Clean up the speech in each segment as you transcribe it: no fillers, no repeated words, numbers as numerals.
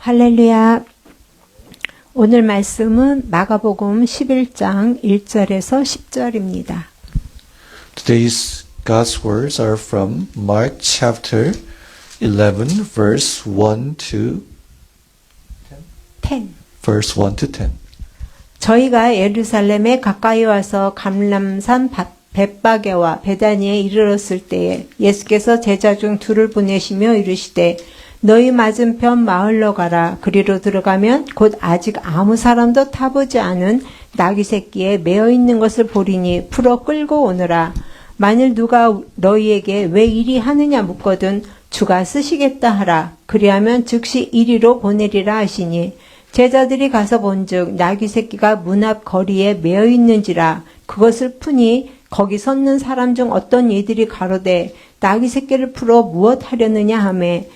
할렐루야. 오늘 말씀은 마가복음 11장 1절에서 10절입니다. Today's God's words are from Mark chapter 11, verse 1 to 10. verse 1 to 10. 저희가 예루살렘에 가까이 와서 감람산 벳바게와 베다니에 이르렀을 때에 예수께서 제자 중 둘을 보내시며 이르시되 너희 맞은편 마을로 가라. 그리로 들어가면 곧 아직 아무 사람도 타보지 않은 나귀 새끼에 매어 있는 것을 보리니 풀어 끌고 오너라. 만일 누가 너희에게 왜 이리 하느냐 묻거든 주가 쓰시겠다 하라. 그리하면 즉시 이리로 보내리라 하시니 제자들이 가서 본즉 나귀 새끼가 문 앞 거리에 매어 있는지라. 그것을 푸니 거기 섰는 사람 중 어떤 이들이 가로되 나귀 새끼를 풀어 무엇 하려느냐 하매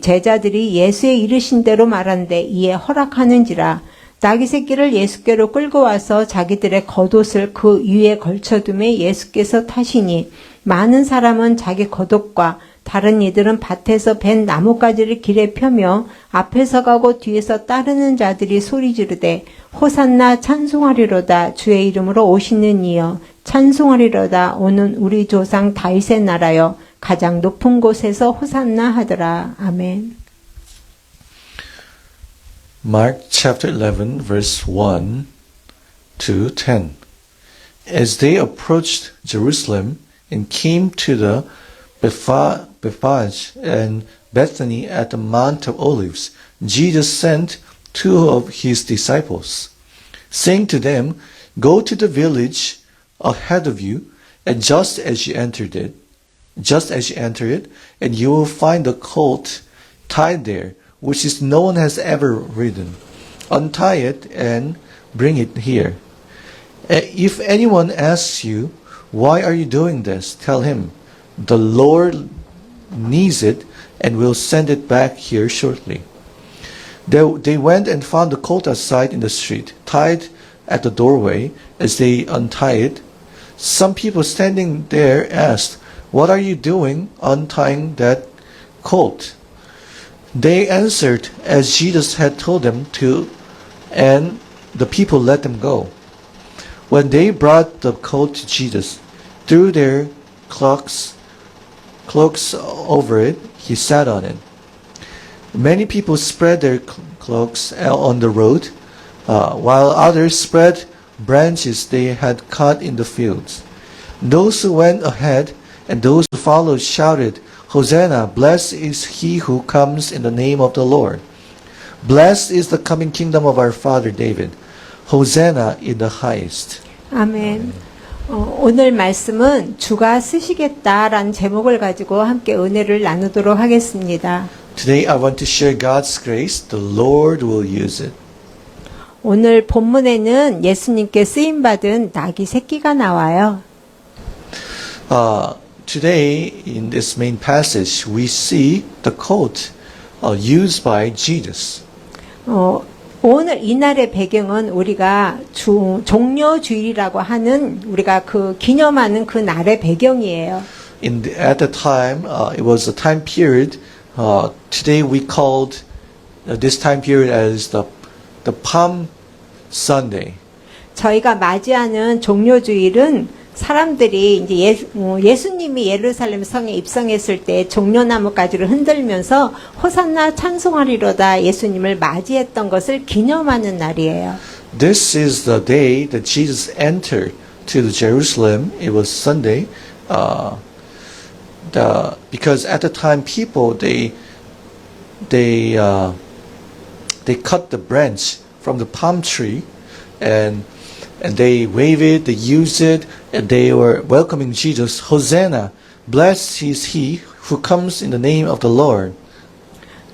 제자들이 예수의 이르신 대로 말한데 이에 허락하는지라. 나귀 새끼를 예수께로 끌고 와서 자기들의 겉옷을 그 위에 걸쳐두매 예수께서 타시니 많은 사람은 자기 겉옷과 다른 이들은 밭에서 벤 나뭇가지를 길에 펴며 앞에서 가고 뒤에서 따르는 자들이 소리 지르되 호산나 찬송하리로다. 주의 이름으로 오시는 이여 찬송하리로다. 오는 우리 조상 다윗의 나라여 가장 높은 곳에서 호산나 하더라. 아멘. Mark chapter 11, verse 1 to 10. As they approached Jerusalem and came to the Bethphage and Bethany at the Mount of Olives, Jesus sent two of his disciples, saying to them, Go to the village ahead of you, and just as you enter it, and you will find a colt tied there, which is no one has ever ridden. Untie it and bring it here. If anyone asks you, Why are you doing this? Tell him, The Lord needs it and will send it back here shortly. They went and found the colt outside in the street, tied at the doorway. As they untied it, some people standing there asked, What are you doing untying that colt? They answered as Jesus had told them to, and the people let them go. When they brought the colt to Jesus, threw their cloaks over it, he sat on it. Many people spread their cloaks on the road, while others spread branches they had cut in the fields. Those who went ahead and those who followed shouted, Hosanna, blessed is he who comes in the name of the Lord. Blessed is the coming kingdom of our father David. Hosanna in the highest. 아멘. 오늘 말씀은 주가 쓰시겠다라는 제목을 가지고 함께 은혜를 나누도록 하겠습니다. Today I want to share God's grace. The Lord will use it. 오늘 본문에는 예수님께 쓰임받은 나귀 새끼가 나와요. Today in this main passage we see the colt used by Jesus. 오늘 이날의 배경은 우리가 종려주일이라고 하는 우리가 그 기념하는 그 날의 배경이에요. At the time, it was a time period. Today we called this time period as the Palm Sunday. 저희가 맞이하는 종려주일은 사람들이 이제 예수님이 예루살렘 성에 입성했을 때 종려나무가지를 흔들면서 호산나 찬송하리로다 예수님을 맞이했던 것을 기념하는 날이에요. This is the day that Jesus entered to the Jerusalem. It was Sunday, because at the time people they cut the branch from the palm tree and they wave it, they use it, and they were welcoming Jesus. Hosanna, blessed is he who comes in the name of the Lord.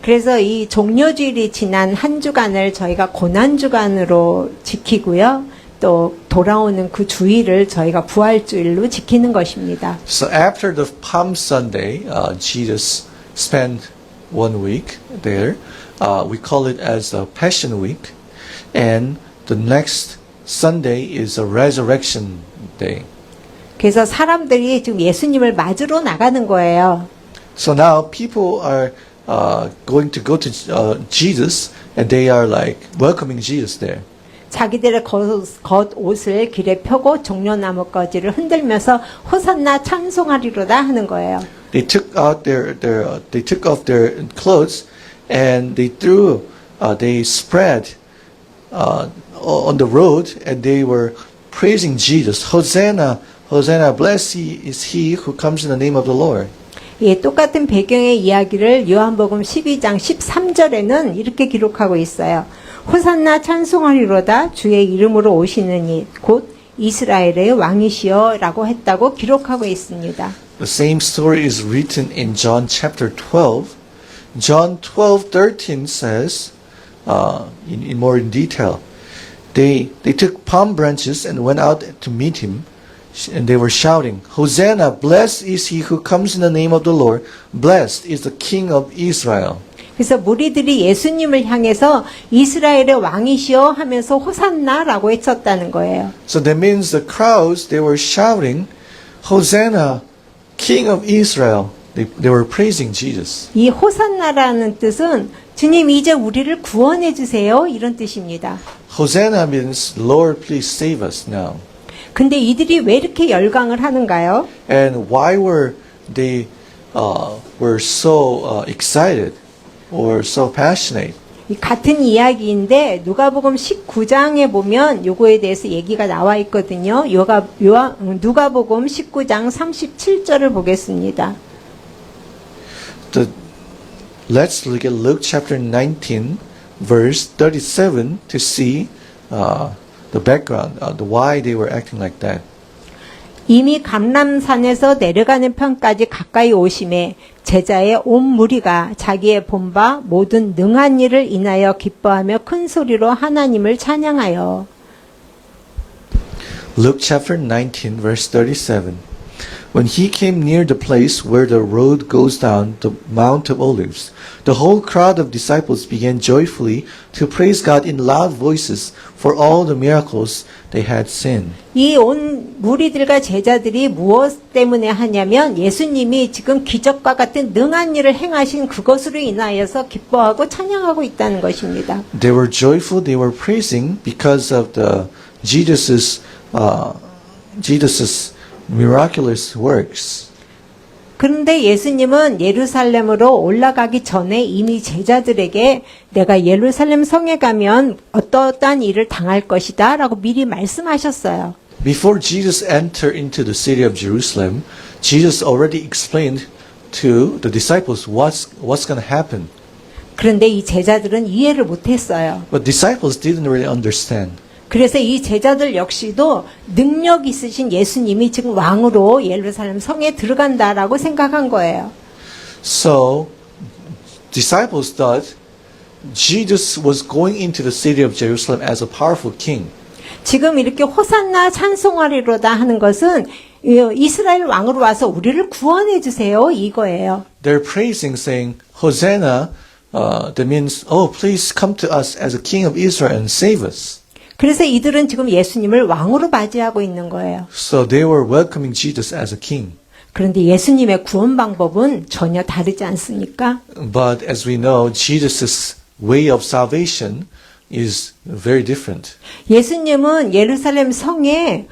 그래서 이 종려주일이 지난 한 주간을 저희가 고난주간으로 지키고요. 또 돌아오는 그 주일을 저희가 부활주일로 지키는 것입니다. So after the Palm Sunday, Jesus spent 1 week there. We call it as the Passion Week. And the next Sunday is a Resurrection Day. 그래서 사람들이 지금 예수님을 맞으러 나가는 거예요. So now people are going to go to Jesus, and they are like welcoming Jesus there. 자기들의 겉옷을 길에 펴고 종려나무까지를 흔들면서 호산나 찬송하리로다 하는 거예요. They took out they took off their clothes, and they spread on the road, and they were praising Jesus. Hosanna, Hosanna, blessed is he who comes in the name of the Lord. 예, 똑같은 배경의 이야기를 요한복음 12장 13절에는 이렇게 기록하고 있어요. 호산나 찬송하리로다 주의 이름으로 오시는 이 곧 이스라엘의 왕이시여 라고 했다고 기록하고 있습니다. The same story is written in John chapter 12. John 12:13 says, in more in detail, they took palm branches and went out to meet him, and they were shouting, Hosanna, blessed is he who comes in the name of the Lord, blessed is the King of Israel. 그래서 무리들이 예수님을 향해서 이스라엘의 왕이시여 하면서 호산나라고 외쳤다는 거예요. So that means the crowds, they were shouting, Hosanna, King of Israel. They were praising Jesus. 이 호산나라는 뜻은 주님 이제 우리를 구원해 주세요 이런 뜻입니다. Hosanna means, Lord, please save us now. 근데 이들이 왜 이렇게 열광을 하는가요? And why were they were so excited or so passionate? 이 같은 이야기인데 누가복음 19장에 보면 요거에 대해서 얘기가 나와 있거든요. 누가복음 19장 37절을 보겠습니다. Let's look at Luke chapter 19, verse 37 to see the background, why they were acting like that. 이미 감람산에서 내려가는 편까지 가까이 오심에 제자의 온 무리가 자기의 본 바 모든 능한 일을 인하여 기뻐하며 큰 소리로 하나님을 찬양하여. Luke chapter 19, verse 37. When he came near the place where the road goes down the Mount of Olives, the whole crowd of disciples began joyfully to praise God in loud voices for all the miracles they had seen. 이 온 무리들과 제자들이 무엇 때문에 하냐면 예수님이 지금 기적과 같은 능한 일을 행하신 그것으로 인하여서 기뻐하고 찬양하고 있다는 것입니다. They were joyful, they were praising because of the Jesus's miraculous works. 그런데 예수님은 예루살렘으로 올라가기 전에 이미 제자들에게 내가 예루살렘 성에 가면 어떠한 일을 당할 것이다 라고 미리 말씀하셨어요. Before Jesus entered into the city of Jerusalem, Jesus already explained to the disciples what's going to happen. 그런데 이 제자들은 이해를 못했어요. But disciples didn't really understand. 그래서 이 제자들 역시도 능력 있으신 예수님이 지금 왕으로 예루살렘 성에 들어간다라고 생각한 거예요. So disciples thought Jesus was going into the city of Jerusalem as a powerful king. 지금 이렇게 호산나 찬송하리로다 하는 것은 이스라엘 왕으로 와서 우리를 구원해 주세요 이거예요. They're praising, saying, Hosanna, that means, oh, please come to us as a king of Israel and save us. 그래서 이들은 지금 예수님을 왕으로 맞이하고 있는 거예요. So they were welcoming Jesus as a king. 그런데 예수님의 구원 방법은 전혀 다르지 않습니까? But as we know, Jesus' way of salvation is very different. 예수님은 예루살렘 성에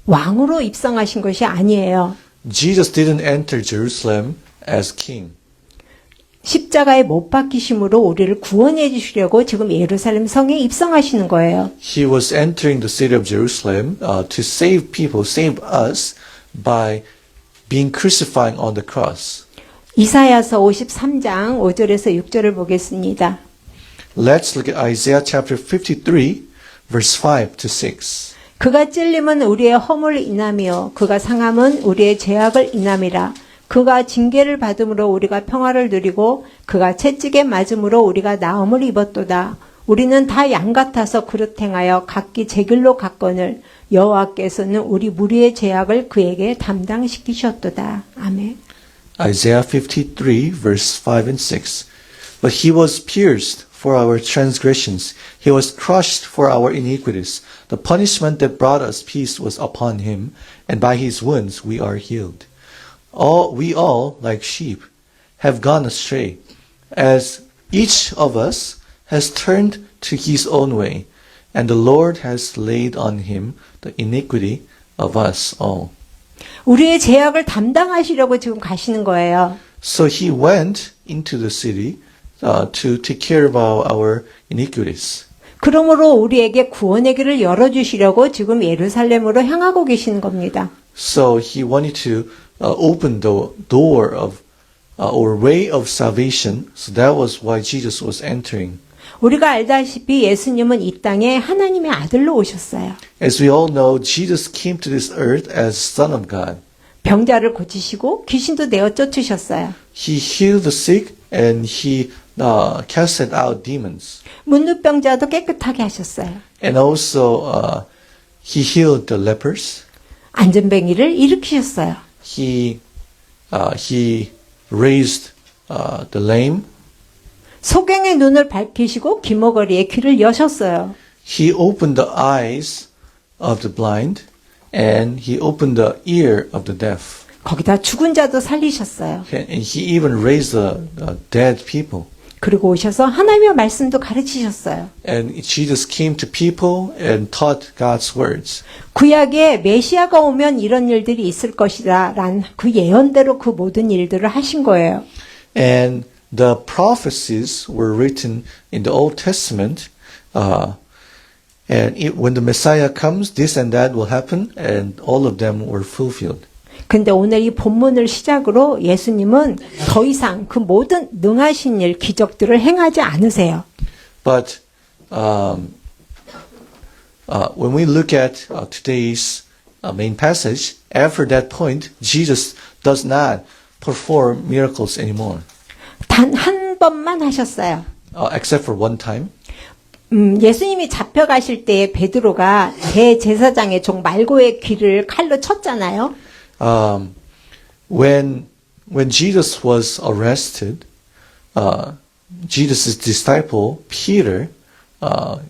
왕으로 입성하신 것이 아니에요. Jesus didn't enter Jerusalem as king. 십자가에 못 박히심으로 우리를 구원해 주시려고 지금 예루살렘 성에 입성하시는 거예요. He was entering the city of Jerusalem to save people, save us by being crucified on the cross. 이사야서 53장 5절에서 6절을 보겠습니다. Let's look at Isaiah chapter 53, verse 5 to 6. 그가 찔림은 우리의 허물을 인하며 그가 상함은 우리의 죄악을 인함이라. 그가 징계를 받음으로 우리가 평화를 누리고 그가 채찍에 맞음으로 우리가 나음을 입었도다. 우리는 다 양 같아서 그릇 행하여 각기 제 길로 갔거늘 여호와께서는 우리 무리의 죄악을 그에게 담당시키셨도다. 아멘. Isaiah 53, verse 5 and 6. But he was pierced for our transgressions. He was crushed for our iniquities. The punishment that brought us peace was upon him, and by his wounds we are healed. We all, like sheep, have gone astray. as each of us has turned to his own way, and the Lord has laid on him the iniquity of us all. 우리의 죄악을 담당하시려고 지금 가시는 거예요. So he went into the city to take care of our iniquities. 그러므로 우리에게 구원의 길을 열어주시려고 지금 예루살렘으로 향하고 계시는 겁니다. So he wanted to open the door of or way of salvation. So that was why Jesus was entering. 우리가 알다시피 예수님은 이 땅에 하나님의 아들로 오셨어요. As we all know, Jesus came to this earth as Son of God. 병자를 고치시고 귀신도 내어 쫓으셨어요. He healed the sick and he casted out demons. 문둥병자도 깨끗하게 하셨어요. And also he healed the lepers. 안전뱅이를 일으키셨어요. He raised the lame. 소경의 눈을 밝히시고 기머거리의 귀를 여셨어요. He opened the eyes of the blind and he opened the ear of the deaf. 거기다 죽은 자도 살리셨어요. And he even raised the dead people. 그리고 오셔서 하나님의 말씀도 가르치셨어요. And Jesus came to people and taught God's words. 구약에 메시아가 오면 이런 일들이 있을 것이다 라는 그 예언대로 그 모든 일들을 하신 거예요. And the prophecies were written in the Old Testament. When the Messiah comes, this and that will happen, and all of them were fulfilled. 근데 오늘 이 본문을 시작으로 예수님은 더 이상 그 모든 능하신 일, 기적들을 행하지 않으세요. But when we look at today's main passage, after that point, Jesus does not perform miracles anymore, 단 한 번만 하셨어요. except for one time. 예수님이 잡혀가실 때에 베드로가 대제사장의 종 말고의 귀를 칼로 쳤잖아요. When Jesus was arrested, Jesus' disciple Peter,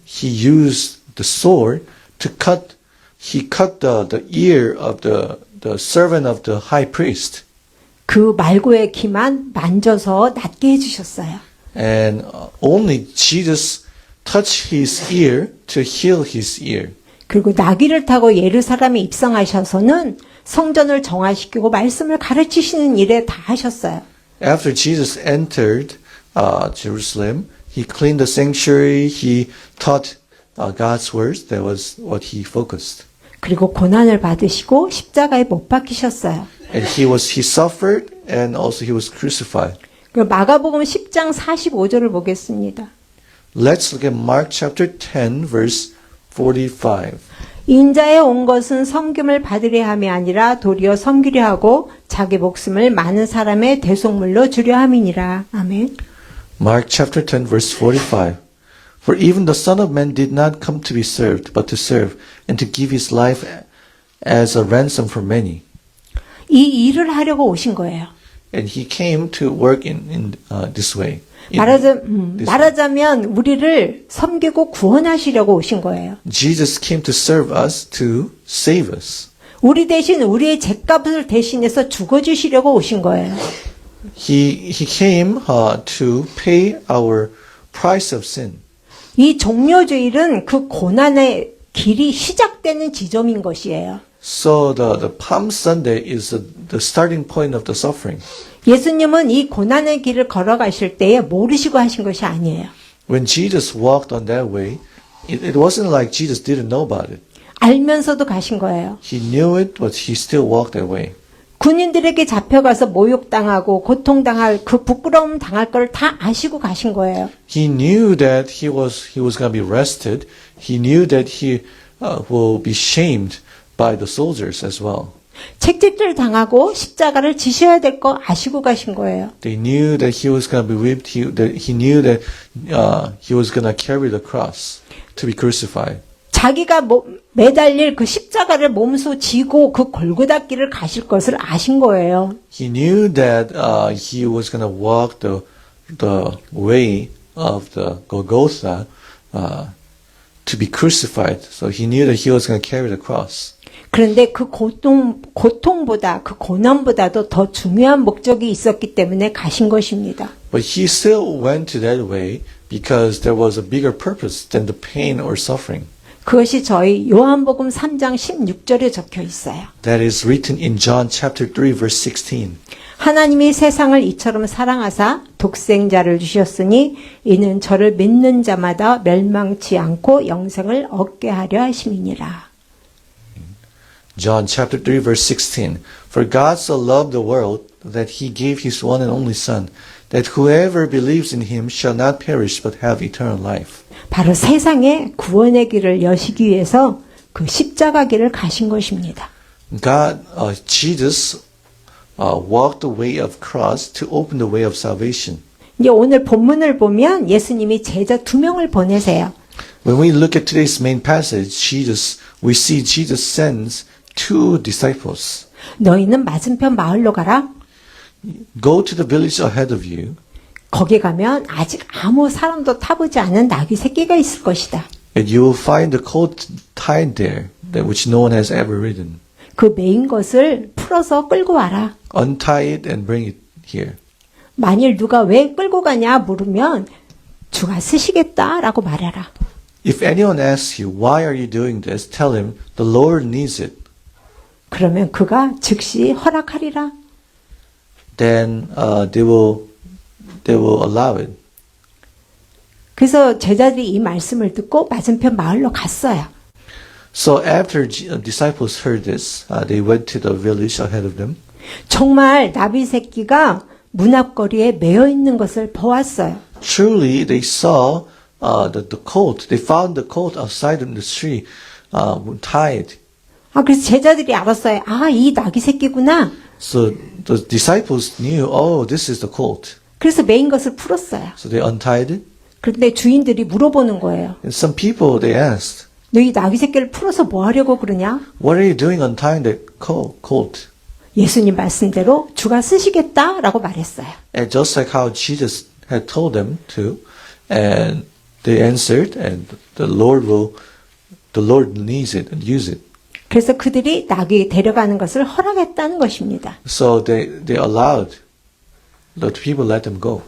he used the sword to cut the ear of the servant of the high priest. 그 말고의 귀만 만져서 낫게 해주셨어요. And only Jesus touched his ear to heal his ear. 그리고 나귀를 타고 예루살렘에 입성하셔서는 성전을 정화시키고 말씀을 가르치시는 일에 다 하셨어요. After Jesus entered Jerusalem, he cleaned the sanctuary, he taught God's words. That was what he focused. 그리고 고난을 받으시고 십자가에 못 박히셨어요. And he suffered and also he was crucified. 그 마가복음 10장 45절을 보겠습니다. Let's look at Mark chapter 10 verse 45. 인자에 온 것은 섬김을 받으려 함이 아니라 도리어 섬기려 하고 자기 목숨을 많은 사람의 대속물로 주려 함이니라. 아멘. Mark chapter 10 verse 45. For even the Son of Man did not come to be served, but to serve, and to give his life as a ransom for many. 이 일을 하려고 오신 거예요. And he came to work in this way. 말하자면 우리를 섬기고 구원하시려고 오신 거예요. Jesus came to serve us, to save us. 우리 대신 우리의 죗값을 대신해서 죽어주시려고 오신 거예요. He came to pay our price of sin. 이 종려주일은 그 고난의 길이 시작되는 지점인 것이에요. So the Palm Sunday is the starting point of the suffering. 예수님은 이 고난의 길을 걸어가실 때에 모르시고 하신 것이 아니에요. When Jesus walked on that way, it wasn't like Jesus didn't know about it. 알면서도 가신 거예요. He knew it, but he still walked that way. 군인들에게 잡혀가서 모욕당하고 고통당할 그 부끄러움 당할 걸 다 아시고 가신 거예요. He knew that he was going to be arrested. He knew that he will be shamed by the soldiers as well. 책찍질 당하고 십자가를 지셔야 될 거 아시고 가신 거예요. They knew that he was going to be whipped. He knew that he was going to carry the cross to be crucified. 자기가 매달릴 그 십자가를 몸소 지고 그 골고다 길을 가실 것을 아신 거예요. He knew that he was going to walk the way of the Golgotha to be crucified. So he knew that he was going to carry the cross. 그런데 그 고통보다 그 고난보다도 더 중요한 목적이 있었기 때문에 가신 것입니다. But he still went to that way because there was a bigger purpose than the pain or suffering. 그것이 저희 요한복음 3장 16절에 적혀 있어요. That is written in John chapter 3 verse 16. 하나님이 세상을 이처럼 사랑하사 독생자를 주셨으니 이는 저를 믿는 자마다 멸망치 않고 영생을 얻게 하려 하심이니라. John chapter 3 verse 16. For God so loved the world that he gave his one and only son, that whoever believes in him shall not perish but have eternal life. 바로 세상에 구원의 길을 여시기 위해서 그 십자가 길을 가신 것입니다. Jesus walked the way of cross to open the way of salvation. 이제 오늘 본문을 보면 예수님이 제자 2명을 보내세요. When we look at today's main passage, we see Jesus sends two disciples. 너희는 맞은편 마을로 가라. Go to the village ahead of you, 거기 가면 아직 아무 사람도 타보지 않은 나귀 새끼가 있을 것이다. and you will find the colt tied there, that which no one has ever ridden. 그 메인 것을 풀어서 끌고 와라. Untie it and bring it here. 만일 누가 왜 끌고 가냐 물으면 주가 쓰시겠다라고 말해라. If anyone asks you, why are you doing this? Tell him, the Lord needs it. 그러면 그가 즉시 허락하리라. Then they will allow it. 그래서 제자들이 이 말씀을 듣고 맞은편 마을로 갔어요. So after disciples heard this, they went to the village ahead of them. 정말 나비 새끼가 문 앞거리에 매여 있는 것을 보았어요. Truly, they saw the colt. They found the colt outside in the street, tied. 그래서 제자들이 알았어요. 이 나귀 새끼구나. So the disciples knew, oh, this is the colt. 그래서 메인 것을 풀었어요. So they untied it. 그런데 주인들이 물어보는 거예요. And some people, they asked, 너 이 나귀 새끼를 풀어서 뭐 하려고 그러냐? what are you doing untying the colt? 예수님 말씀대로 주가 쓰시겠다라고 말했어요. And just like how Jesus had told them to, and they answered, and the Lord needs it and use it. 그래서 그들이 나귀 데려가는 것을 허락했다는 것입니다. So they allowed, the people let them go.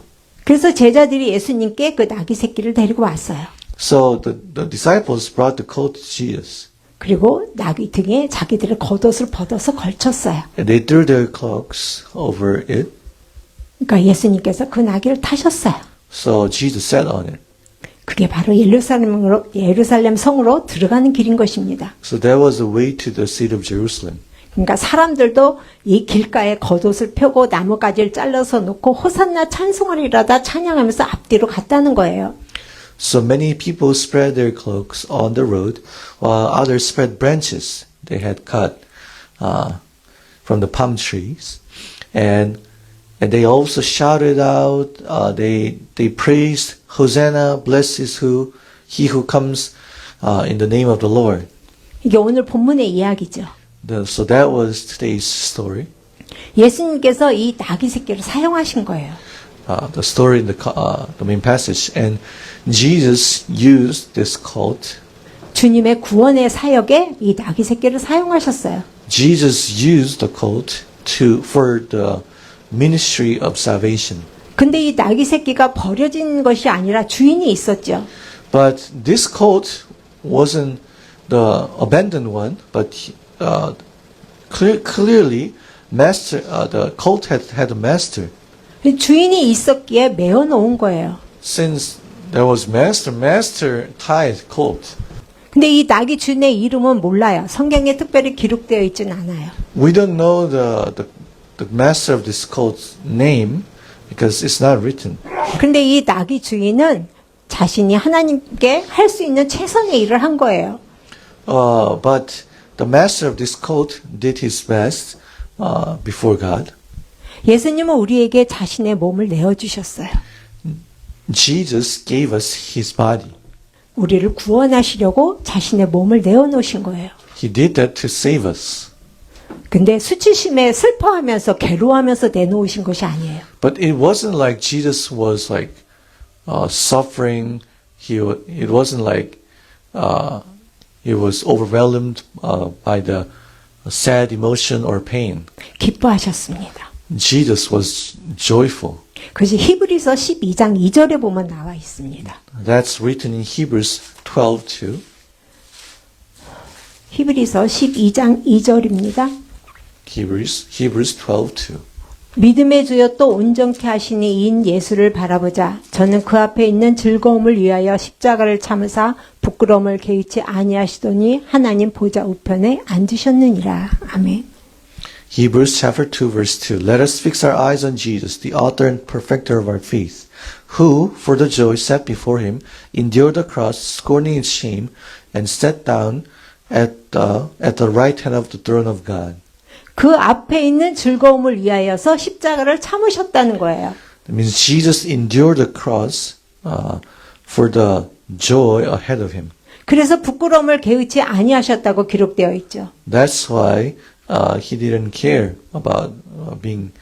그래서 제자들이 예수님께 그 나귀 새끼를 데리고 왔어요. So the disciples brought the colt to Jesus. 그리고 나귀 등에 자기들의 겉옷을 벗어서 걸쳤어요. And they threw their cloaks over it. 그러니까 예수님께서 그 나귀를 타셨어요. So Jesus sat on it. 그게 바로 예루살렘 성으로 들어가는 길인 것입니다. So that was the way to the city of Jerusalem. 그러니까 사람들도 이 길가에 겉옷을 펴고 나뭇가지를 잘라서 놓고 호산나 찬송하리라다 찬양하면서 앞뒤로 갔다는 거예요. So many people spread their cloaks on the road, while others spread branches they had cut from the palm trees, and they also shouted out. They praised, "Hosanna! Blessed is he who comes in the name of the Lord." 이게 오늘 본문의 이야기죠. So that was today's story. 예수님께서 이 나귀 새끼를 사용하신 거예요. The story in the main passage, and Jesus used this colt. 주님의 구원의 사역에 이 나귀 새끼를 사용하셨어요. Jesus used the colt for the ministry of salvation. 근데 이 나귀 새끼가 버려진 것이 아니라 주인이 있었죠. But this colt wasn't the abandoned one, but clearly, the colt had a master. 주인이 있었기에 메어 놓은 거예요. Since there was master tied colt. 근데 이 나귀 주인의 이름은 몰라요. 성경에 특별히 기록되어 있지는 않아요. We don't know the master of this colt's name because it's not written. 근데 이 나귀 주인은 자신이 하나님께 할 수 있는 최선의 일을 한 거예요. But the master of this colt did his best before God. 예수님은 우리에게 자신의 몸을 내어주셨어요. Jesus gave us his body. 우리를 구원하시려고 자신의 몸을 내어놓으신 거예요. He did that to save us. 근데 수치심에 슬퍼하면서 괴로워하면서 내놓으신 것이 아니에요. But it wasn't like Jesus was like suffering. It wasn't like he was overwhelmed by the sad emotion or pain. 기뻐하셨습니다. Jesus was joyful. 그것이 히브리서 12장 2절에 보면 나와 있습니다. That's written in Hebrews 12:2. 히브리서 12장 2절입니다. Hebrews 12:2. 믿음의 주여 또 온전케 하시니 이인 예수를 바라보자. 저는 그 앞에 있는 즐거움을 위하여 십자가를 참으사 부끄러움을 개의치 아니하시더니 하나님 보좌 우편에 앉으셨느니라. 아멘. Hebrews chapter 2 verse 2. Let us fix our eyes on Jesus, the author and perfecter of our faith, who, for the joy set before him, endured the cross, scorning its shame, and sat down at the right hand of the throne of God. 그 앞에 있는 즐거움을 위하여서 십자가를 참으셨다는 거예요. That means Jesus endured the cross for the joy ahead of him. 그래서 부끄러움을 개의치 아니하셨다고 기록되어 있죠. That's why he didn't care about being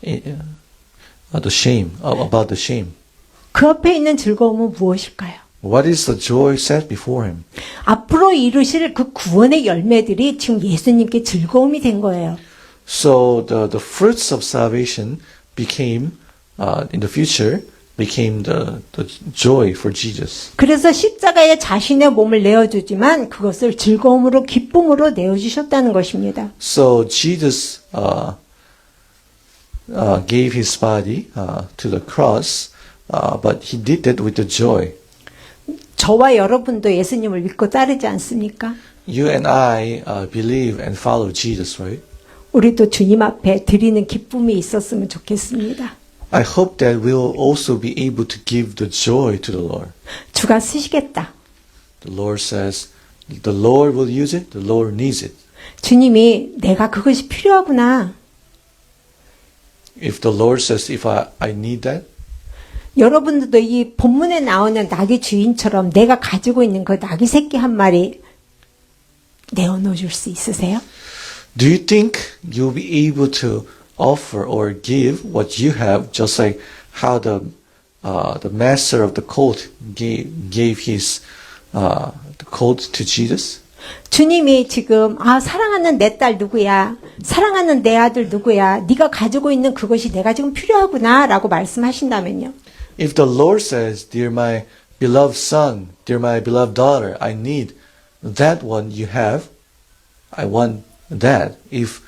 the shame, about the shame. 그 앞에 있는 즐거움은 무엇일까요? What is the joy set before him? 앞으로 이루실 그 구원의 열매들이 지금 예수님께 즐거움이 된 거예요. So the fruits of salvation became in the future became the joy for Jesus. 그래서 십자가에 자신의 몸을 내어주지만 그것을 즐거움으로 기쁨으로 내어주셨다는 것입니다. So Jesus gave his body to the cross, but he did that with the joy. 저와 여러분도 예수님을 믿고 따르지 않습니까? You and I believe and follow Jesus, right? 우리도 주님 앞에 드리는 기쁨이 있었으면 좋겠습니다. I hope that we will also be able to give the joy to the Lord. 주가 쓰시겠다. The Lord says, the Lord will use it, the Lord needs it. 주님이 내가 그것이 필요하구나. If the Lord says, if I need that, 여러분들도 이 본문에 나오는 낙의 주인처럼 내가 가지고 있는 그 낙의 새끼 한 마리 내어놓을 수 있으세요? do you think you'll be able to offer or give what you have, just like how the master of the colt gave his the colt to Jesus? 주님이 지금 사랑하는 내 딸 누구야? 사랑하는 내 아들 누구야? 네가 가지고 있는 그것이 내가 지금 필요하구나라고 말씀하신다면요. If the Lord says, "Dear my beloved son, dear my beloved daughter, I need that one you have. I want that." If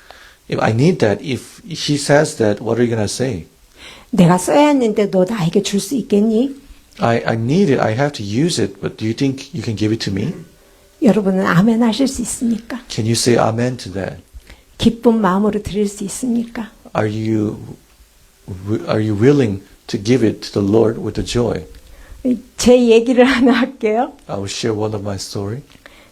I need that, if he says that, what are you going to say? 내가 써야 했는데 너 나에게 줄 수 있겠니? I need it. I have to use it. But do you think you can give it to me? 여러분은 아멘 하실 수 있습니까? Can you say amen to that? 기쁜 마음으로 드릴 수 있습니까? Are you willing to give it to the Lord with the joy? 제 얘기를 하나 할게요. I will share one of my story.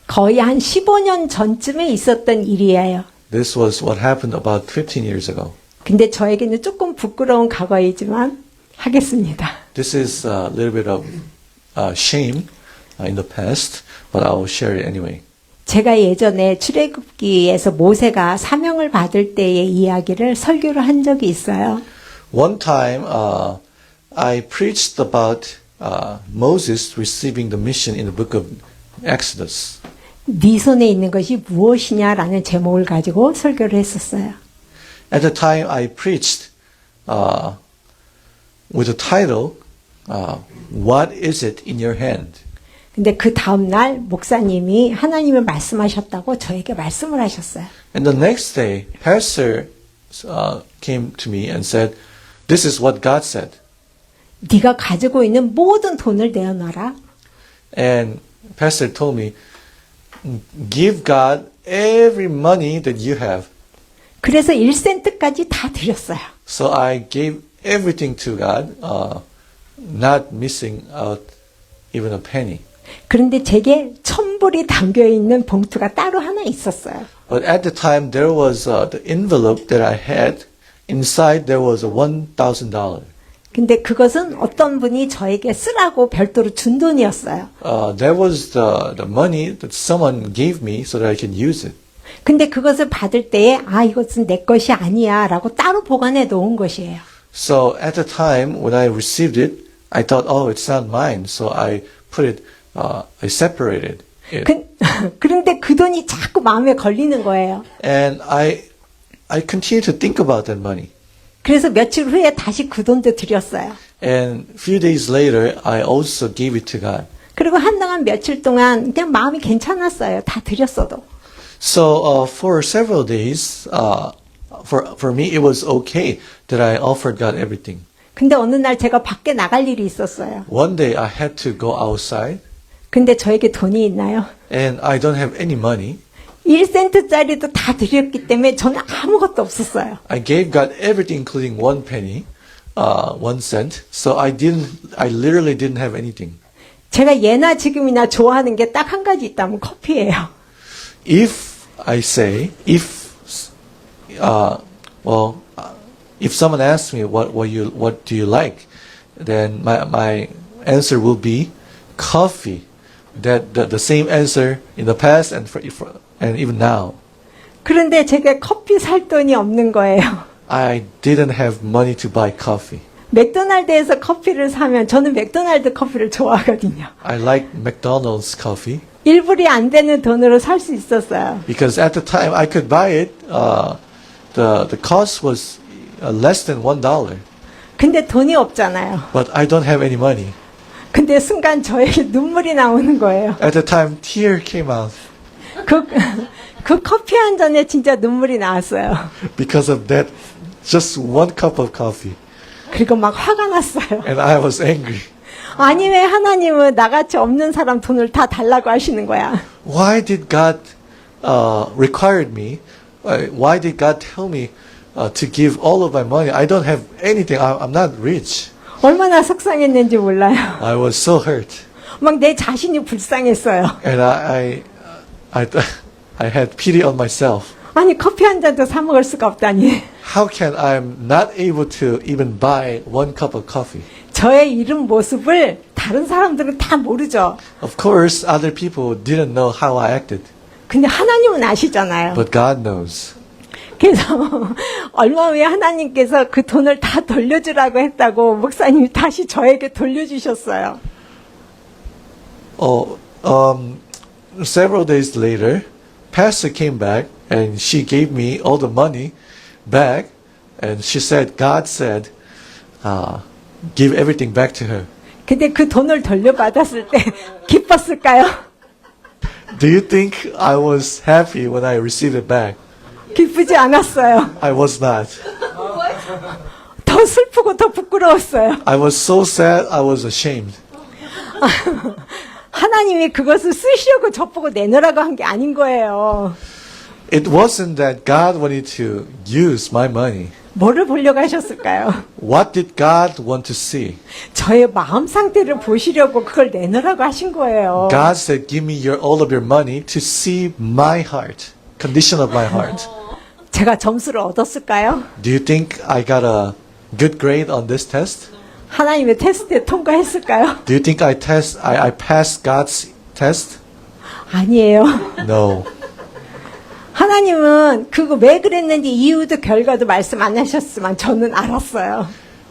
거의 한 15년 전쯤에 있었던 일이에요. This was what happened about 15 years ago. 근데 저에게는 조금 부끄러운 과거이지만 하겠습니다. This is a little bit of shame in the past, but I will share it anyway. 제가 예전에 출애굽기에서 모세가 사명을 받을 때의 이야기를 설교를 한 적이 있어요. One time, I preached about Moses receiving the mission in the book of Exodus. 네 손에 있는 것이 무엇이냐라는 제목을 가지고 설교를 했었어요. At the time, I preached with the title, "What is it in your hand?" 근데 그 다음 날 목사님이 하나님을 말씀하셨다고 저에게 말씀을 하셨어요. And the next day, pastor came to me and said, "This is what God said." 네가 가지고 있는 모든 돈을 내어놔라. And pastor told me, "Give God every money that you have." 그래서 1센트까지 다 드렸어요. So I gave everything to God, not missing out even a penny. 그런데 제게 1,000불이 담겨있는 봉투가 따로 하나 있었어요. But at the time, there was the envelope that I had. Inside, there was $1,000. 근데 그것은 어떤 분이 저에게 쓰라고 별도로 준 돈이었어요. That was the money that someone gave me so that I can use it. 근데 그것을 받을 때에 이것은 내 것이 아니야 라고 따로 보관해 놓은 것이에요. So at the time when I received it, I thought, oh, it's not mine. So I put it, I separated. 그런데 그 돈이 자꾸 마음에 걸리는 거예요. And I continue to think about that money. 그래서 며칠 후에 다시 그 돈도 드렸어요. And a few days later, I also gave it to God. 그리고 한동안 며칠 동안 그냥 마음이 괜찮았어요. 다 드렸어도. So for several days, for me, it was okay that I offered God everything. 근데 어느 날 제가 밖에 나갈 일이 있었어요. One day, I had to go outside, 근데 저에게 돈이 있나요? and I don't have any money. 1센트짜리도 다 드렸기 때문에 저는 아무것도 없었어요. I gave God everything, including 1 penny, 1 cent. So I literally didn't have anything. 제가 예나 지금이나 좋아하는 게 딱 한 가지 있다면 커피예요. If I say, if someone asks me what do you like, then my answer will be coffee. That the same answer in the past and even now. 그런데 제가 커피 살 돈이 없는 거예요. I didn't have money to buy coffee. 맥도날드에서 커피를 사면 저는 맥도날드 커피를 좋아하거든요. I like McDonald's coffee 1불이 안 되는 돈으로 살 수 있었어요. because at the time I could buy it. The cost was less than $1. 근데 돈이 없잖아요. But I don't have any money. 근데 순간 저에게 눈물이 나오는 거예요. At the time, tear came out 그 커피 한 잔에 진짜 눈물이 나왔어요. because of that, just 1 cup of coffee, 그리고 막 화가 났어요. and I was angry. 아니 왜 하나님은 나같이 없는 사람 돈을 다 달라고 하시는 거야? Why did God required me? Why did God tell me to give all of my money? I don't have anything. I'm not rich. 얼마나 속상했는지 몰라요. I was so hurt, 막 내 자신이 불쌍했어요. and I had pity on myself. 아니 커피 한 잔도 사 먹을 수가 없다니. How can I'm not able to even buy 1 cup of coffee? 저의 이런 모습을 다른 사람들은 다 모르죠. Of course, other people didn't know how I acted, 근데 하나님은 아시잖아요. but God knows. 그래서 얼마 후에 하나님께서 그 돈을 다 돌려주라고 했다고 목사님이 다시 저에게 돌려주셨어요. Several days later, Pastor came back and she gave me all the money back, and she said, God said, give everything back to her. 근데 그 돈을 돌려받았을 때 기뻤을까요? Do you think I was happy when I received it back? 기쁘지 않았어요. I was not. 더 슬프고 더 부끄러웠어요. I was so sad, I was ashamed. 하나님이 그것을 쓰시려고 저보고 내놓으라고 한 게 아닌 거예요. It wasn't that God wanted to use my money. 뭐를 보려고 하셨을까요? What did God want to see? 저의 마음 상태를 보시려고 그걸 내놓으라고 하신 거예요. God said, give me all of your money to see my heart, condition of my heart. 제가 점수를 얻었을까요? Do you think I got a good grade on this test? 하나님의 테스트에 통과했을까요? Do you think I passed God's test? 아니에요. No. 하나님은 그거 왜 그랬는지 이유도 결과도 말씀 안 하셨지만 저는 알았어요.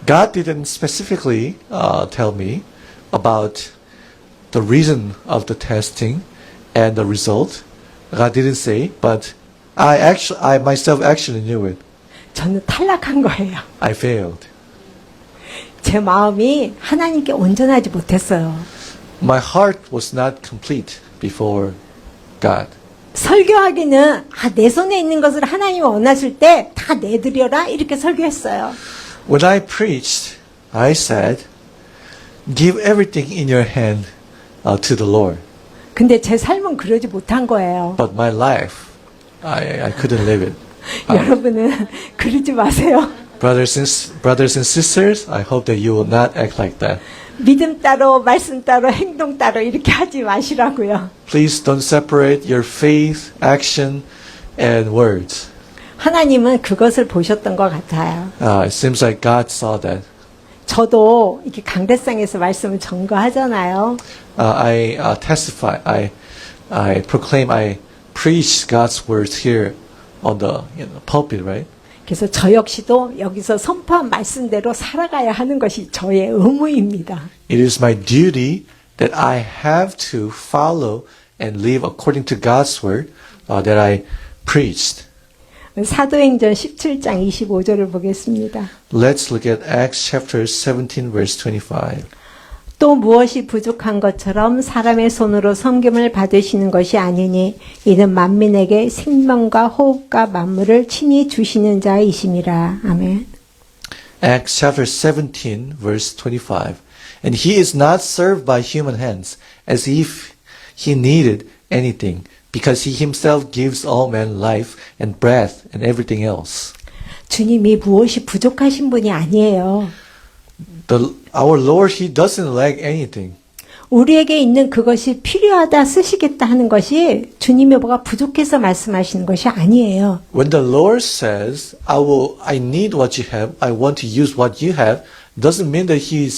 God didn't specifically tell me about the reason of the testing and the result. God didn't say, but I myself actually knew it. 저는 탈락한 거예요. I failed. 제 마음이 하나님께 온전하지 못했어요. My heart was not complete before God. 설교하기는 내 손에 있는 것을 하나님이 원하실 때 다 내드려라 이렇게 설교했어요. When I preached, I said, give everything in your hand to the Lord. 근데 제 삶은 그러지 못한 거예요. But my life, I couldn't live it. 여러분은 그러지 마세요. Brothers and sisters, I hope that you will not act like that. 믿음 따로 말씀 따로 행동 따로 이렇게 하지 마시라고요. Please don't separate your faith, action, and words. 하나님은 그것을 보셨던 것 같아요. It seems like God saw that. 저도 이렇게 강대상에서 말씀을 전거하잖아요. I testify, I proclaim, I preach God's words here on the pulpit, right? 그래서 저 역시도 여기서 선포한 말씀대로 살아가야 하는 것이 저의 의무입니다. It is my duty that I have to follow and live according to God's word that I preached. 사도행전 17장 25절을 보겠습니다. Let's look at Acts chapter 17 verse 25. 또 무엇이 부족한 것처럼 사람의 손으로 섬김을 받으시는 것이 아니니 이는 만민에게 생명과 호흡과 만물을 친히 주시는 자이심이라. 아멘. Acts chapter 17 verse 25. And he is not served by human hands as if he needed anything, because he himself gives all men life and breath and everything else. 주님이 무엇이 부족하신 분이 아니에요. Our Lord, he doesn't lack anything. 우리에게 있는 그것이 필요하다 쓰시겠다 하는 것이 주님이 뭐가 부족해서 말씀하시는 것이 아니에요. When the Lord says, I need what you have, I want to use what you have, doesn't mean that he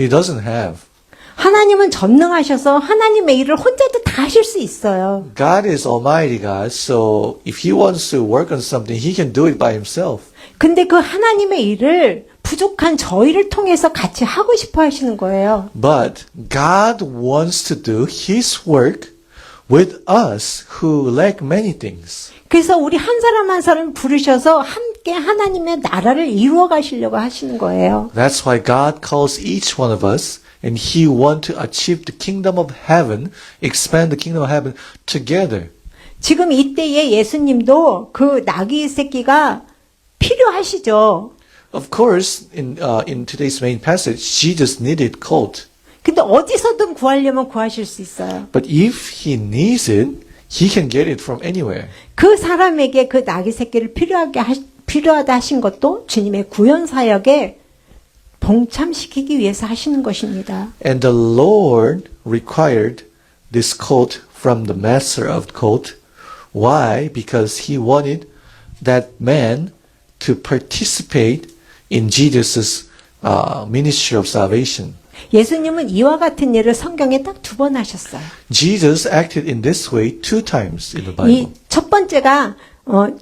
doesn't have. 하나님은 전능하셔서 하나님의 일을 혼자도 다 하실 수 있어요. God is Almighty God, so if he wants to work on something, he can do it by himself. 근데 그 하나님의 일을 부족한 저희를 통해서 같이 하고 싶어 하시는 거예요. But God wants to do his work with us who lack many things. 그래서 우리 한 사람 한 사람 부르셔서 함께 하나님의 나라를 이루어 가시려고 하시는 거예요. That's why God calls each one of us, and he wants to achieve the kingdom of heaven, expand the kingdom of heaven together. 지금 이때에 예수님도 그 나귀 새끼가 필요하시죠. Of course, in today's main passage, Jesus needed colt. 근데 어디서든 구하려면 구하실 수 있어요. But if he needs it, he can get it from anywhere. 그 사람에게 그 나귀 새끼를 필요하다 하신 것도 주님의 구원 사역에 동참시키기 위해서 하시는 것입니다. And the Lord required this colt from the master of the colt. Why? Because he wanted that man to participate in Jesus' ministry of salvation. 예수님은 이와 같은 일을 성경에 딱 2번 하셨어요. Jesus acted in this way 2 times in the Bible. 이 첫 번째가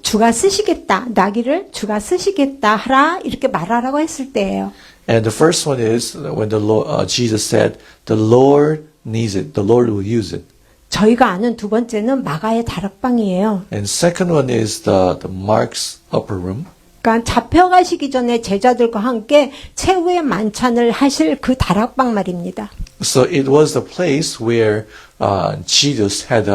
주가 쓰시겠다. 나귀를 주가 쓰시겠다 하라 이렇게 말하라고 했을 때예요. And the first one is when the Lord, Jesus said, "The Lord needs it. The Lord will use it." 저희가 아는 2번째는 마가의 다락방이에요. And second one is the Mark's upper room. 그러니까 잡혀가시기 전에 제자들과 함께 최후의 만찬을 하실 그 다락방 말입니다. So it was the place where Jesus had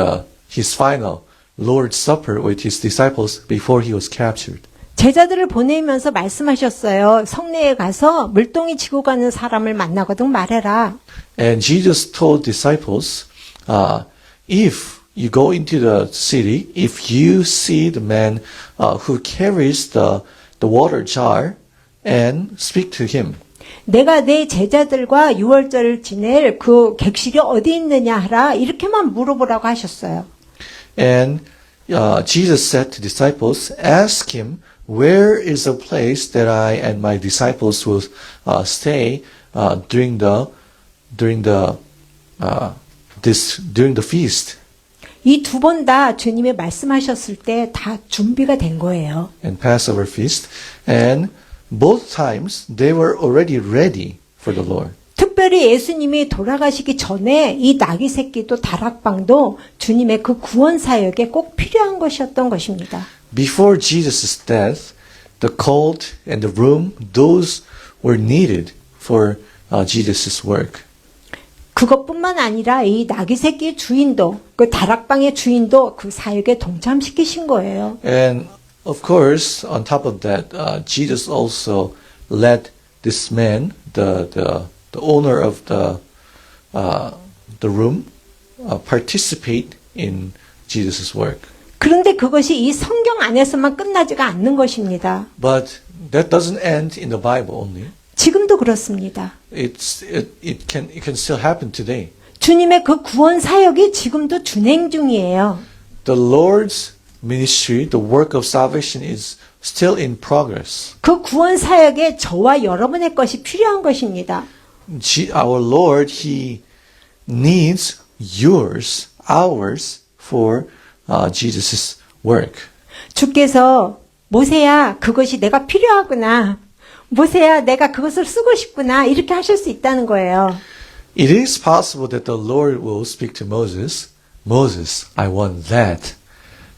his final Lord's Supper with his disciples before he was captured. 제자들을 보내면서 말씀하셨어요. 성내에 가서 물동이 지고 가는 사람을 만나거든 말해라. And Jesus told disciples, if you go into the city, if you see the man who carries the water jar, and speak to him. 내가 내 제자들과 유월절을 지낼 그 객실이 어디 있느냐 하라. 이렇게만 물어보라고 하셨어요. And Jesus said to disciples, ask him, where is a place that I and my disciples will stay during the feast? 이 2번 다 주님이 말씀하셨을 때 다 준비가 된 거예요. And Passover feast, and both times they were already ready for the Lord. 특별히 예수님이 돌아가시기 전에 이 나귀 새끼도 다락방도 주님의 그 구원 사역에 꼭 필요한 것이었던 것입니다. Before Jesus' death, the colt and the room, those were needed for Jesus' work. 그것뿐만 아니라 이 나귀 새끼의 주인도 그 다락방의 주인도 그 사역에 동참시키신 거예요. And of course, on top of that, Jesus also let this man, the owner of the room, participate in Jesus' work. 그런데 그것이 이 성경 안에서만 끝나지가 않는 것입니다. But that doesn't end in the Bible only. 지금도 그렇습니다. It can still happen today. 주님의 그 구원 사역이 지금도 준행 중이에요. The Lord's ministry, the work of salvation is still in progress. 그 구원 사역에 저와 여러분의 것이 필요한 것입니다. Our Lord, He needs yours, ours for Jesus' work. 주께서 모세야 그것이 내가 필요하구나. 모세야 내가 그것을 쓰고 싶구나. 이렇게 하실 수 있다는 거예요. It is possible that the Lord will speak to Moses, Moses, I want that.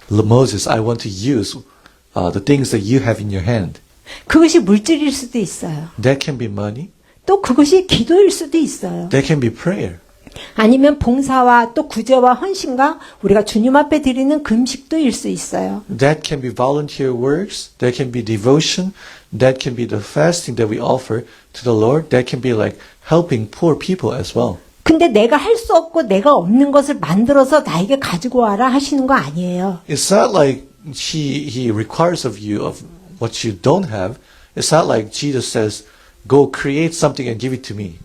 Moses, I want to use the things that you have in your hand. 그것이 물질일 수도 있어요. That can be money. 또 그것이 기도일 수도 있어요. That can be prayer. 아니면 봉사와 또 구제와 헌신과 우리가 주님 앞에 드리는 금식도일 수 있어요. That can be volunteer works. That can be devotion. That can be the fasting that we offer to the Lord. That can be like helping poor people as well. 근데 내가 할 수 없고 내가 없는 것을 만들어서 나에게 가지고 와라 하시는 거 아니에요. It's not like he requires of you of what you don't have. It's not like Jesus says, go create something and give it to me.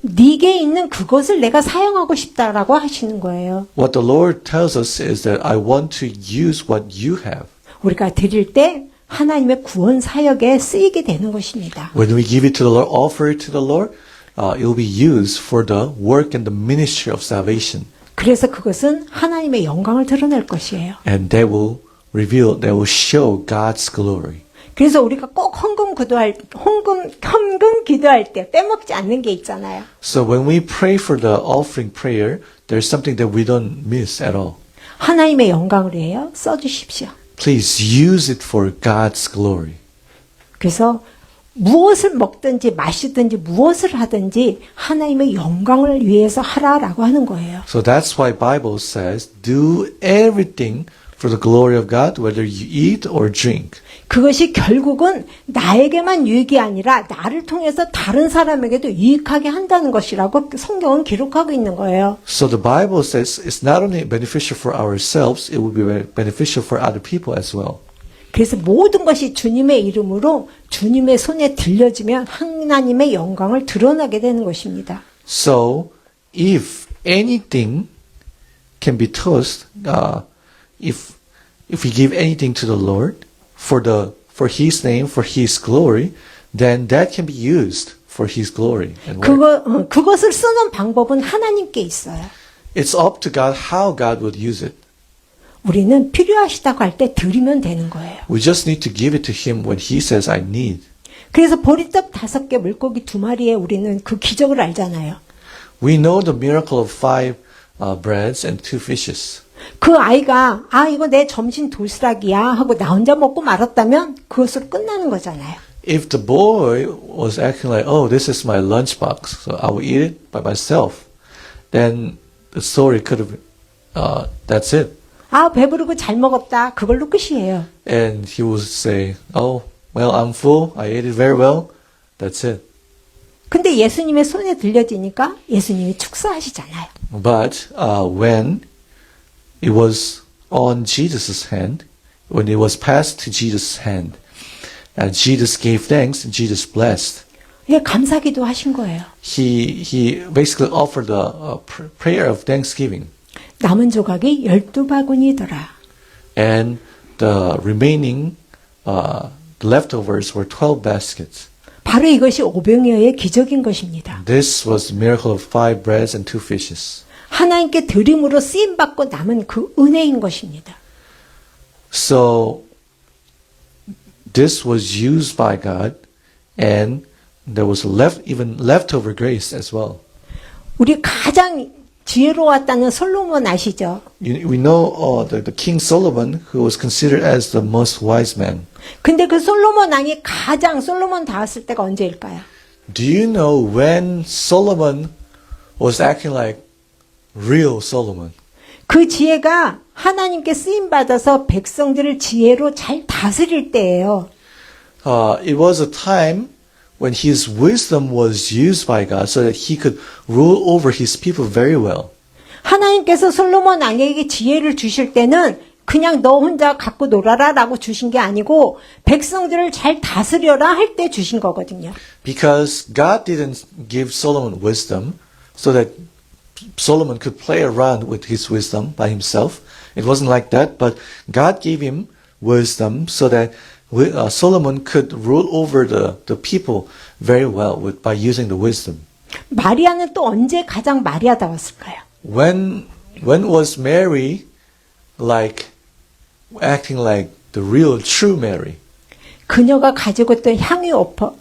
네게 있는 그것을 내가 사용하고 싶다라고 하시는 거예요. What the Lord tells us is that I want to use what you have. 우리가 드릴 때 하나님의 구원 사역에 쓰이게 되는 것입니다. When we give it to the Lord, offer it to the Lord, it will be used for the work and the ministry of salvation. 그래서 그것은 하나님의 영광을 드러낼 것이에요. And that will show God's glory. 그래서 우리가 꼭 헌금 기도할 때 빼먹지 않는 게 있잖아요. So when we pray for the offering prayer, there's something that we don't miss at all. 하나님의 영광을 위하여 써주십시오. Please use it for God's glory. 그래서 무엇을 먹든지 마시든지 무엇을 하든지 하나님의 영광을 위해서 하라라고 하는 거예요. So that's why Bible says, do everything for the glory of God, whether you eat or drink. 그것이 결국은 나에게만 유익이 아니라 나를 통해서 다른 사람에게도 유익하게 한다는 것이라고 성경은 기록하고 있는 거예요. So the Bible says it's not only beneficial for ourselves, it will be beneficial for other people as well. 그래서 모든 것이 주님의 이름으로 주님의 손에 들려지면 하나님의 영광을 드러나게 되는 것입니다. So if anything can be tossed, if we give anything to the Lord for His name, for His glory, then that can be used for His glory. And work. 그것을 쓰는 방법은 하나님께 있어요. It's up to God how God would use it. 우리는 필요하시다고 할 때 드리면 되는 거예요. We just need to give it to Him when He says, I need. 그래서 보리떡 5개, 물고기 2마리에 우리는 그 기적을 알잖아요. We know the miracle of 5 breads and 2 fishes. 그 아이가 이거 내 점심 도시락이야 하고 나 혼자 먹고 말았다면 그것으로 끝나는 거잖아요. If the boy was acting like, oh, this is my lunchbox, so I will eat it by myself, then the story could have, that's it. 배부르고 잘 먹었다. 그걸로 끝이에요. And he would say, oh, well, I'm full. I ate it very well. That's it. 근데 예수님의 손에 들려지니까 예수님이 축사하시잖아요. But when it was on Jesus' hand, when it was passed to Jesus' hand, and Jesus gave thanks and Jesus blessed, 예, 감사기도 하신 거예요. he basically offered a prayer of thanksgiving. 남은 조각이 12바구니더라. And the remaining leftovers were 12 baskets. 바로 이것이 오병이어의 기적인 것입니다. This was the miracle of 5 breads and 2 fishes. 하나님께 드림으로 쓰임 받고 남은 그 은혜인 것입니다. So this was used by God, and there was even leftover grace as well. 우리 가장 지혜로웠다는 솔로몬 아시죠? We know the King Solomon, who was considered as the most wise man. 근데 그 솔로몬 왕이 가장 솔로몬 닿았을 때가 언제일까요? Do you know when Solomon was acting like real Solomon? 그 지혜가 하나님께 쓰임 받아서 백성들을 지혜로 잘 다스릴 때예요. It was a time when his wisdom was used by God so that he could rule over his people very well. 하나님께서 솔로몬 왕에게 지혜를 주실 때는 그냥 너 혼자 갖고 놀아라 라고 주신 게 아니고 백성들을 잘 다스려라 할 때 주신 거거든요. Because God didn't give Solomon wisdom so that Solomon could play around with his wisdom by himself. It wasn't like that, but God gave him wisdom so that Solomon could rule over the people very well by using the wisdom. 마리아는 또 언제 가장 마리아다웠을까요? When was Mary like acting like the real true Mary? 그녀가 가지고 있던 향유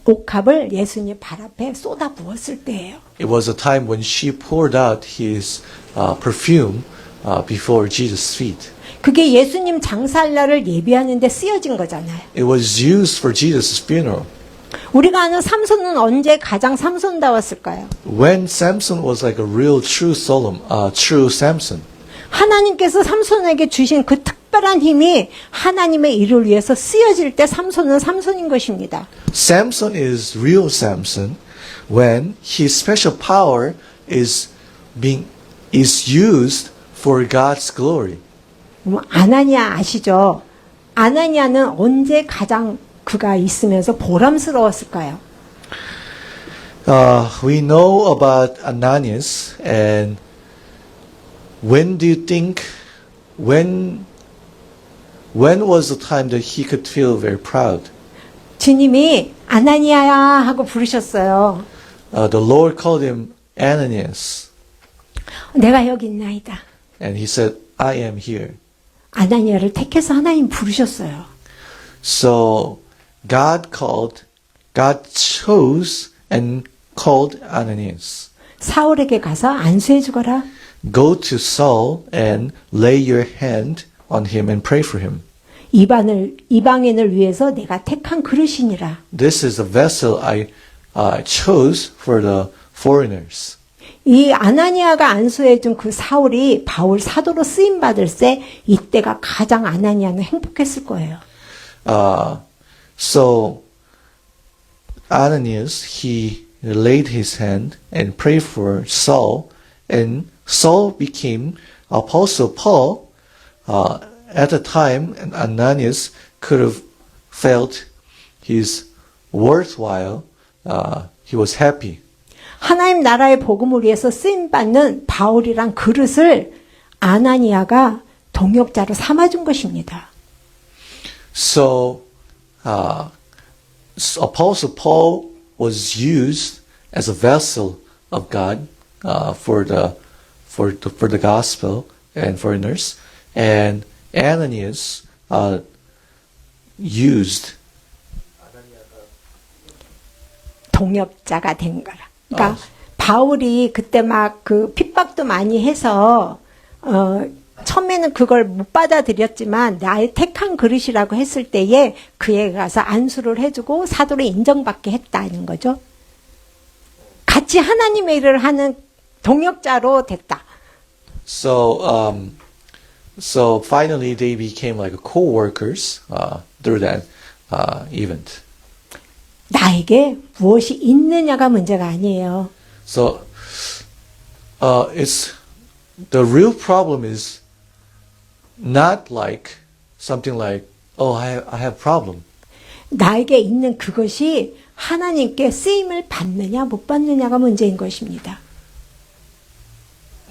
옥합을 예수님 발 앞에 쏟아 부었을 때예요. It was a time when she poured out his perfume before Jesus' feet. 그게 예수님 장사할 날을 예비하는 데 쓰여진 거잖아요. It was used for Jesus' funeral. 우리가 아는 삼손은 언제 가장 삼손다웠을까요? When Samson was like a real true Samson. 하나님께서 삼손에게 주신 그 특별한 힘이 하나님의 일을 위해서 쓰여질 때 삼손은 삼손인 것입니다. Samson is real Samson when his special power is used for God's glory. 아나니아 아시죠? 아나니아는 언제 가장 그가 있으면서 보람스러웠을까요? We know about Ananias, and when do you think, when was the time that he could feel very proud? 주님이 아나니아야 하고 부르셨어요. The Lord called him Ananias, 내가 여기 있나이다. and he said, I am here. 아나니아를 택해서 하나님 부르셨어요. So God chose and called Ananias. 사울에게 가서 안수해 주거라. Go to Saul and lay your hand on him and pray for him. 이방인을 위해서 내가 택한 그릇이니라. This is a vessel I chose for the foreigners. 이 아나니아가 안수해 준 그 사울이 바울 사도로 쓰임 받을 때 이때가 가장 아나니아는 행복했을 거예요. So Ananias, he laid his hand and prayed for Saul, and Saul became Apostle Paul. At the time, Ananias could have felt his worthwhile. He was happy. 하나님 나라의 복음을 위해서 쓰임 받는 바울이란 그릇을 아나니아가 동역자로 삼아준 것입니다. So Apostle Paul was used as a vessel of God for the gospel and foreigners, and Ananias used 동역자가 된 거라. 그러니까 바울이 그때 막 그 핍박도 많이 해서 처음에는 그걸 못 받아들였지만 나의 택한 그릇이라고 했을 때에 그에 가서 안수를 해주고 사도를 인정받게 했다는 거죠. 같이 하나님의 일을 하는 동역자로 됐다. So finally they became like co-workers through that event. 나에게 무엇이 있느냐가 문제가 아니에요. So it's the real problem is not like something like, oh, I have problem. 나에게 있는 그것이 하나님께 쓰임을 받느냐 못 받느냐가 문제인 것입니다.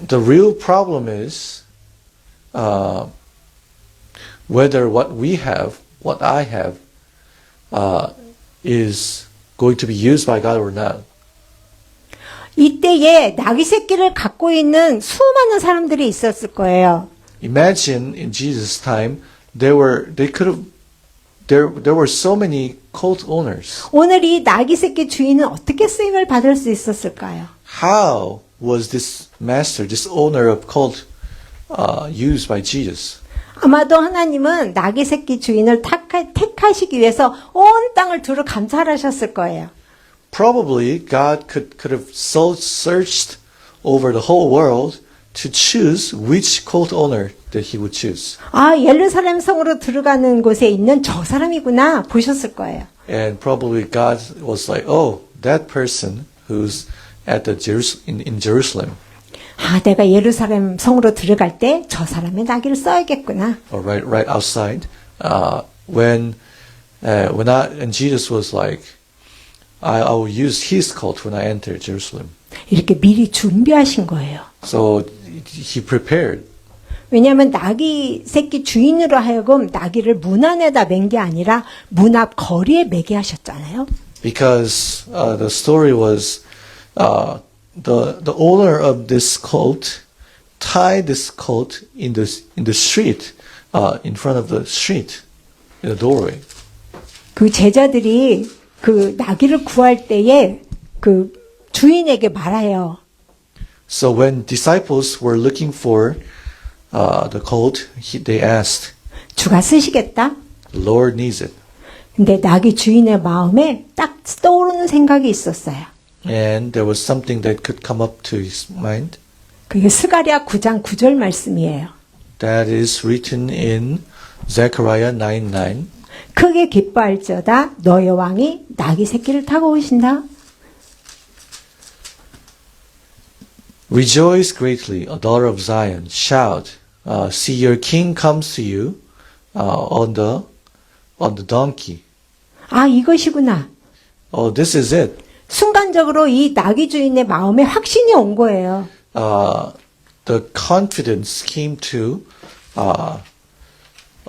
The real problem is whether what we have, what I have, is going to be used by God or not. 이때에 나귀 새끼를 갖고 있는 수많은 사람들이 있었을 거예요. Imagine in Jesus' time, there were so many cult owners. 오늘 이 나귀 새끼 주인은 어떻게 쓰임을 받을 수 있었을까요? How was this master, this owner of cult, used by Jesus? 아마도 하나님은 나귀 새끼 주인을 택하시기 위해서 온 땅을 두루 감찰하셨을 거예요. Probably God could have searched over the whole world to choose which cult owner that he would choose. 아, 예루살렘 성으로 들어가는 곳에 있는 저 사람이구나 보셨을 거예요. And probably God was like, oh, that person who's at the in Jerusalem. 아, 내가 예루살렘 성으로 들어갈 때 저 사람의 나귀를 써야겠구나. Or right outside. And Jesus was like, I will use his cult when I enter Jerusalem. 이렇게 미리 준비하신 거예요. So he prepared. 왜냐하면 나귀 새끼 주인으로 하여금 나귀를 문 안에다 맨 게 아니라 문 앞 거리에 매게 하셨잖아요. Because the story was the owner of this cult tied this cult in the street, in front of the street, in the doorway. 그 제자들이 그 나귀를 구할 때에 그 주인에게 말해요. So when disciples were looking for the colt, they asked, 주가 쓰시겠다? the Lord needs it. 근데 나귀 주인의 마음에 딱 떠오르는 생각이 있었어요. And there was something that could come up to his mind. 그게 스가랴 9장 9절 말씀이에요. That is written in Zechariah 9:9. 크게 기뻐할지어다 너의 왕이 나귀 새끼를 타고 오신다. Rejoice greatly, a daughter of Zion. Shout, see your king comes to you on the donkey. 아, 이것이구나. Oh, this is it. 순간적으로 이 나귀 주인의 마음에 확신이 온 거예요. The confidence came to,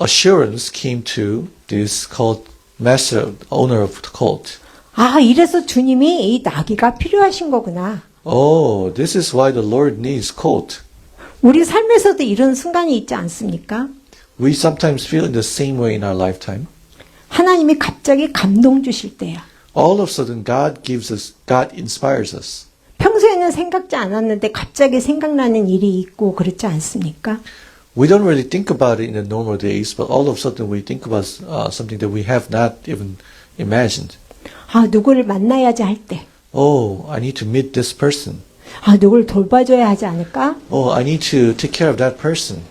assurance came to this cult master, owner of the cult. 아, 이래서 주님이 이 나귀가 필요하신 거구나. Oh, this is why the Lord needs colt. 우리 삶에서도 이런 순간이 있지 않습니까? We sometimes feel in the same way in our lifetime. 하나님이 갑자기 감동 주실 때야. All of a sudden, God inspires us. 평소에는 생각지 않았는데 갑자기 생각나는 일이 있고 그렇지 않습니까? We don't really think about it in the normal days, but all of a sudden we think about something that we have not even imagined. 아, 누구를 만나야지 할 때. Oh, I need to meet this person. 아, 누구를 돌봐줘야 하지 않을까? Oh, I need to take care of that person.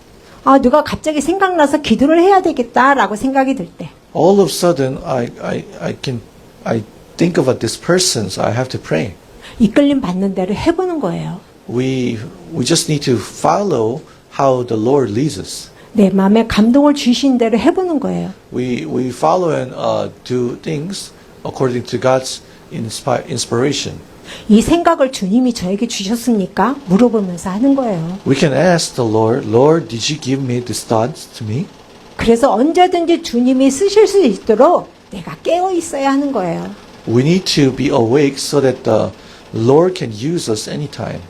아, 누가 갑자기 생각나서 기도를 해야 되겠다라고 생각이 들 때. All of a sudden, I think about this person, so I have to pray. 이끌림 받는 대로 해보는 거예요. We just need to follow how the Lord leads us. 내 마음에 감동을 주신 대로 해보는 거예요. We follow and do things according to God's inspiration. 이 생각을 주님이 저에게 주셨습니까? 물어보면서 하는 거예요. We can ask the Lord, Lord, did you give me this thought to me? 그래서 언제든지 주님이 쓰실 수 있도록 내가 깨어 있어야 하는 거예요. We need to be awake so that the Lord can use us anytime.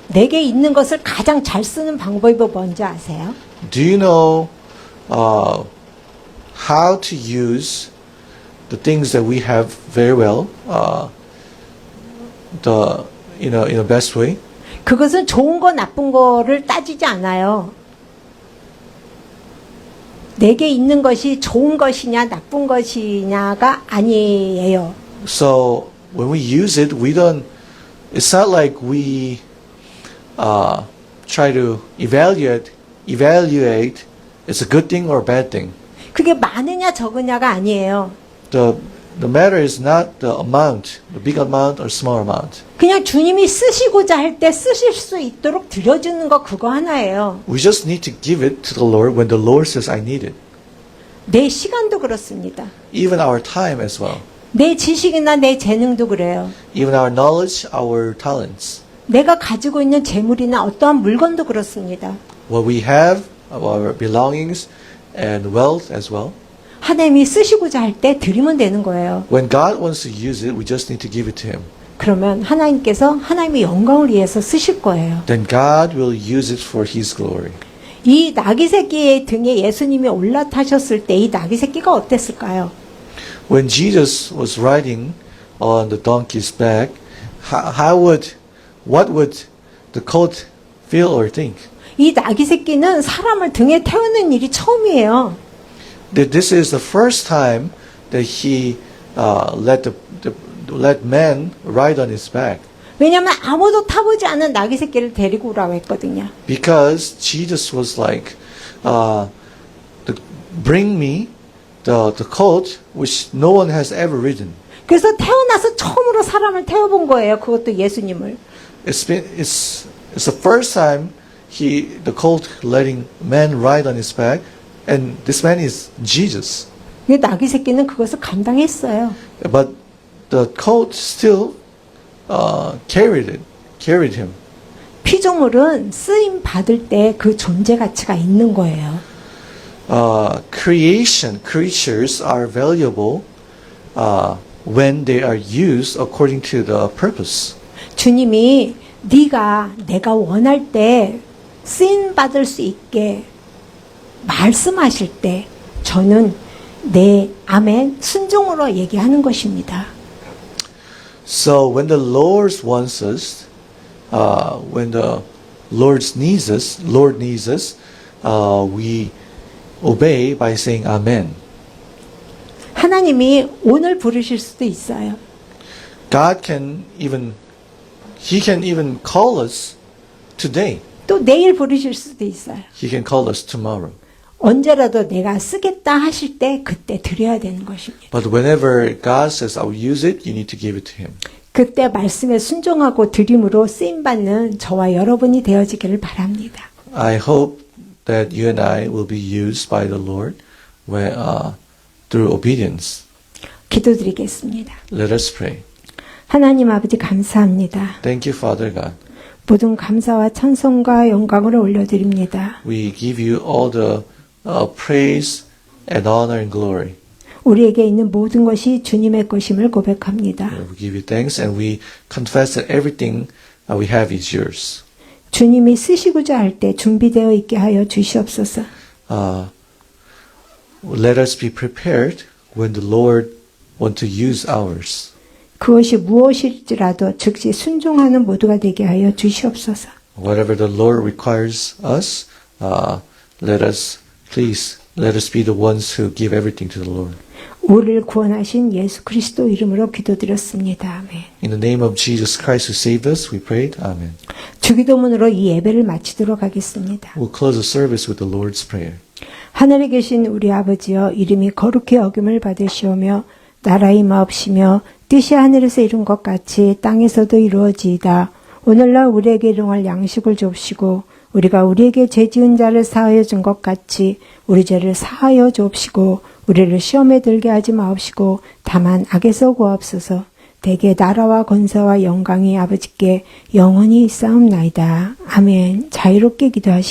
내게 있는 것을 가장 잘 쓰는 방법이 뭔지 아세요? Do you know how to use the things that we have very well, in a best way? 그것은 좋은 거 나쁜 거를 따지지 않아요. 내게 있는 것이 좋은 것이냐 나쁜 것이냐가 아니에요. So when we use it, it's not like we try to evaluate it's a good thing or a bad thing. 그게 많으냐 적으냐가 아니에요. The matter is not the amount, the big amount or small amount. 그냥 주님이 쓰시고자 할 때 쓰실 수 있도록 드려주는 거 그거 하나예요. We just need to give it to the Lord when the Lord says, I need it. 내 시간도 그렇습니다. Even our time as well. 내 지식이나 내 재능도 그래요. Even our knowledge, our talents. 내가 가지고 있는 재물이나 어떠한 물건도 그렇습니다. What we have, our belongings, and wealth as well. 하나님이 쓰시고자 할 때 드리면 되는 거예요. When God wants to use it, we just need to give it to Him. 그러면 하나님께서 하나님의 영광을 위해서 쓰실 거예요. Then God will use it for His glory. 이 나귀 새끼의 등에 예수님이 올라타셨을 때 이 나귀 새끼가 어땠을까요? When Jesus was riding on the donkey's back, what would the colt feel or think? 이 나귀 새끼는 사람을 등에 태우는 일이 처음이에요. That this is the first time that he let man ride on his back. 왜냐하면 아무도 타보지 않은 나귀 새끼를 데리고 오라고 했거든요. Because Jesus was like, bring me the colt which no one has ever ridden. 그래서 태어나서 처음으로 사람을 태워본 거예요. 그것도 예수님을. It's the first time the colt letting man ride on his back, and this man is Jesus. 그 나귀 새끼는 그것을 감당했어요. But the colt still carried him. 피조물은 쓰임 받을 때 그 존재 가치가 있는 거예요. Creatures are valuable when they are used according to the purpose. 주님이 내가 원할 때 쓰임 받을 수 있게 말씀하실 때 저는 내 아멘 순종으로 얘기하는 것입니다. So when the Lord wants us, when the Lord needs us, we obey by saying Amen. 하나님이 오늘 부르실 수도 있어요. God can even, He can even call us today. 또 내일 부르실 수도 있어요. He can call us tomorrow. 언제라도 내가 쓰겠다 하실 때 그때 드려야 되는 것입니다. But whenever God says, I will use it, you need to give it to Him. 그때 말씀에 순종하고 드림으로 쓰임받는 저와 여러분이 되어지기를 바랍니다. I hope that you and I will be used by the Lord when, through obedience. 기도드리겠습니다. Let us pray. 하나님 아버지 감사합니다. Thank you, Father God. 모든 감사와 찬송과 영광을 올려드립니다. We give you all the praise and honor and glory. 우리에게 있는 모든 것이 주님의 것임을 고백합니다. We give you thanks and we confess that everything we have is yours. 주님이 쓰시고자 할 때 준비되어 있게 하여 주시옵소서. Let us be prepared when the Lord want to use ours. 그것이 무엇일지라도 즉시 순종하는 모두가 되게 하여 주시옵소서. Whatever the Lord requires us, let us be the ones who give everything to the Lord. 우리를 구원하신 예수 그리스도 이름으로 기도드렸습니다. 아멘. In the name of Jesus Christ who saved us, we prayed. Amen. 주기도문으로 이 예배를 마치도록 하겠습니다. We'll close the service with the Lord's Prayer. 하늘에 계신 우리 아버지여 이름이 거룩히 여김을 받으시오며 나라의 마옵시며 뜻이 하늘에서 이룬 것 같이 땅에서도 이루어지이다. 오늘날 우리에게 일용할 양식을 줍시고 우리가 우리에게 죄지은 자를 사하여 준 것 같이 우리 죄를 사하여 줍시고 우리를 시험에 들게 하지 마옵시고 다만 악에서 구하옵소서. 대개 나라와 권세와 영광이 아버지께 영원히 있사옵나이다. 아멘. 자유롭게 기도하시기